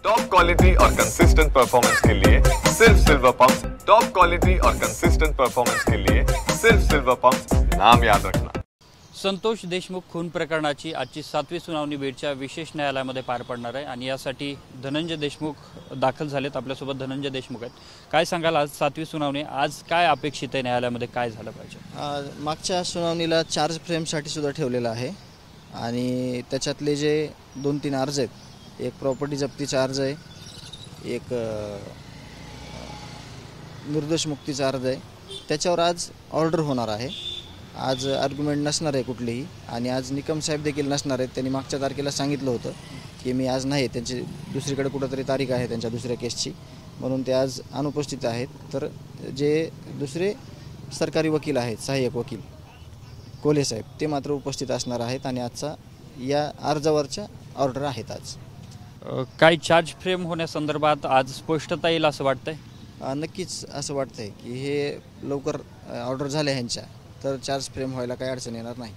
Top quality और consistent performance के लिए सिर्फ सिल्वर पंप्स। टॉप क्वालिटी और कंसिस्टेंट परफॉर्मेंस के लिए सिर्फ सिल्वर पंप्स, नाम याद रखना। संतोष देशमुख खून प्रकरणाची आजची 7वी सुनावणी बीडच्या विशेष न्यायालयामध्ये पार पडणार आहे आणि यासाठी धनंजय देशमुख दाखल झालेत। आपल्यासोबत धनंजय देशमुख आहेत। काय सांगाल, आज 7वी सुनावणी, आज काय अपेक्षित आहे, न्यायालयामध्ये काय झालं पाहिजे? मागच्या सुनावणीला चार्ज फ्रेमसाठी सुद्धा ठेवलेलं आहे आणि त्याच्यातले जे 2-3 अर्ज आहेत, एक प्रॉपर्टी जप्तीचा अर्ज आहे, एक निर्दोष मुक्तीचा अर्ज आहे, त्याच्यावर आज ऑर्डर होणार आहे। आज आर्ग्युमेंट नसणार आहे कुठलीही आणि आज निकम साहेब देखील नसणार आहेत। त्यांनी मागच्या तारखेला सांगितलं होतं की मी आज नाही, त्यांची दुसरीकडे कुठंतरी तारीख आहे त्यांच्या दुसऱ्या केसची, म्हणून ते आज अनुपस्थित आहेत। तर जे दुसरे सरकारी वकील आहेत, सहाय्यक वकील कोल्हे साहेब, ते मात्र उपस्थित असणार आहेत आणि आजचा या अर्जावरच्या ऑर्डर आहेत। आज काय चार्ज फ्रेम होण्यासंदर्भात आज स्पष्टता येईल असं वाटतंय? नक्कीच असं वाटतंय की हे लवकर ऑर्डर झाल्या ह्यांच्या तर चार्ज फ्रेम व्हायला काही अडचण येणार नाही।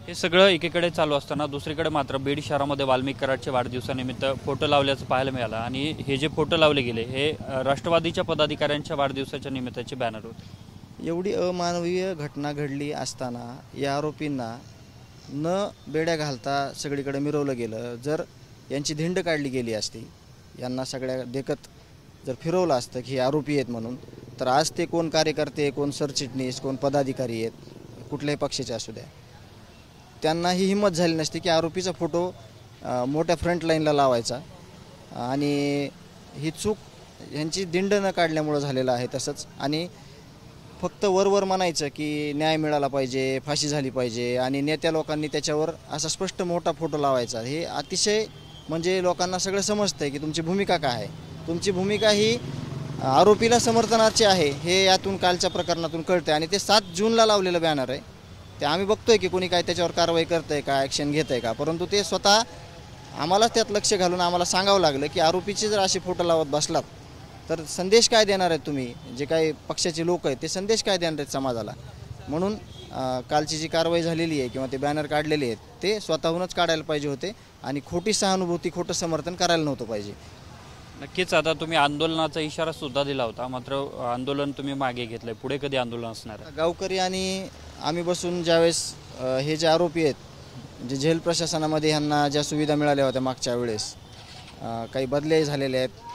हे सगळं एकीकडे चालू असताना दुसरीकडे मात्र बीड शहरामध्ये वाल्मिक कराडच्या वाढदिवसानिमित्त फोटो लावल्याचं पाहायला मिळालं आणि हे जे फोटो लावले गेले हे राष्ट्रवादीच्या पदाधिकाऱ्यांच्या वाढदिवसाच्या निमित्ताचे बॅनर होते। एवढी अमानवीय घटना घडली असताना या आरोपींना न बेड्या घालता सगळीकडे मिरवलं गेलं। जर यांची धिंड काढली गेली असती, यांना सगळ्या देखत जर फिरवलं असतं की हे आरोपी आहेत म्हणून, तर आज ते कोण कार्यकर्ते, कोण सरचिटणीस, कोण पदाधिकारी आहेत, कुठल्याही पक्षाचे असू द्या, त्यांना ही हिंमत झाली नसती की आरोपीचा फोटो मोठ्या फ्रंट लाईनला लावायचा। आणि ही चूक ह्यांची दिंड न काढल्यामुळं झालेलं आहे। तसंच आणि फक्त वरवर म्हणायचं की न्याय मिळाला पाहिजे, फाशी झाली पाहिजे आणि नेत्या लोकांनी त्याच्यावर असा स्पष्ट मोठा फोटो लावायचा, हे अतिशय म्हणजे लोकांना सगळं समजतंय की तुमची भूमिका काय आहे। तुमची भूमिका ही आरोपीला समर्थनाची आहे हे यातून कालच्या प्रकरणातून कळतं आणि ते 7 जूनला लावलेलं बॅनर आहे। ते आम्ही बघतोय की कोणी काय त्याच्यावर कारवाई करतंय का, ॲक्शन घेत आहे का, परंतु ते स्वतः आम्हालाच त्यात लक्ष घालून आम्हाला सांगावं लागलं की आरोपीचे जर असे फोटो लावत बसलात तर संदेश काय देणार आहेत तुम्ही, जे काही पक्षाचे लोक आहेत ते संदेश काय देणार आहेत समाजाला। म्हणून कालची जी कारवाई झालेली आहे किंवा ते बॅनर काढलेले आहेत ते स्वतःहूनच काढायला पाहिजे होते आणि खोटी सहानुभूती, खोटं समर्थन करायला नव्हतं पाहिजे। नक्कीच आता तुम्ही आंदोलनाचा इशारा सुद्धा दिला होता, मात्र आंदोलन तुम्ही मागे घेतलंय, पुढे कधी आंदोलन असणार आहे? गावकरी आणि आम्ही बसून ज्यावेळेस हे जे आरोपी आहेत, म्हणजे जेल प्रशासनामध्ये ह्यांना ज्या सुविधा मिळाल्या होत्या मागच्या वेळेस, काही बदल्याही झालेल्या आहेत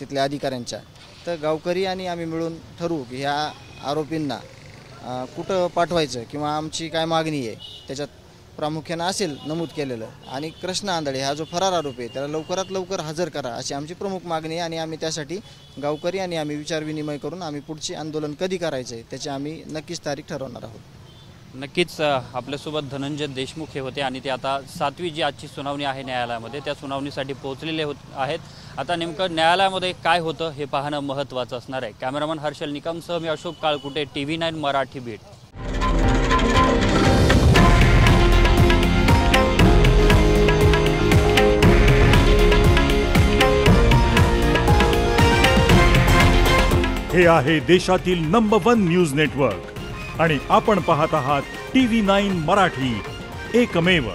तिथल्या अधिकाऱ्यांच्या, तर गावकरी आणि आम्ही मिळून ठरवू की ह्या आरोपींना कुठं पाठवायचं किंवा आमची काय मागणी आहे त्याच्यात प्रामुख्यानं असेल नमूद केलेलं। आणि कृष्ण आंधळे हा जो फरार आरोपी आहे त्याला लवकरात लवकर हजर करा अशी आमची प्रमुख मागणी आहे आणि आम्ही त्यासाठी गावकरी आणि आम्ही विचारविनिमय करून आम्ही पुढची आंदोलन कधी करायचं आहे त्याची आम्ही नक्कीच तारीख ठरवणार आहोत। नक्कीच आपल्यासोबत धनंजय देशमुख हे होते आणि ते आता 7वी जी आजची सुनावणी आहे न्यायालयामध्ये त्या सुनावणीसाठी पोहोचलेले आहेत। आता नेमकं न्यायालयामध्ये काय होतं हे पाहणं महत्त्वाचं असणार आहे। कॅमेरामन हर्षल निकमसह मी अशोक काळकुटे, TV9 मराठी, बीड। हे आहे देशातील नंबर 1 न्यूज नेटवर्क आणि आपण पाहत आहात TV9 मराठी, एकमेव।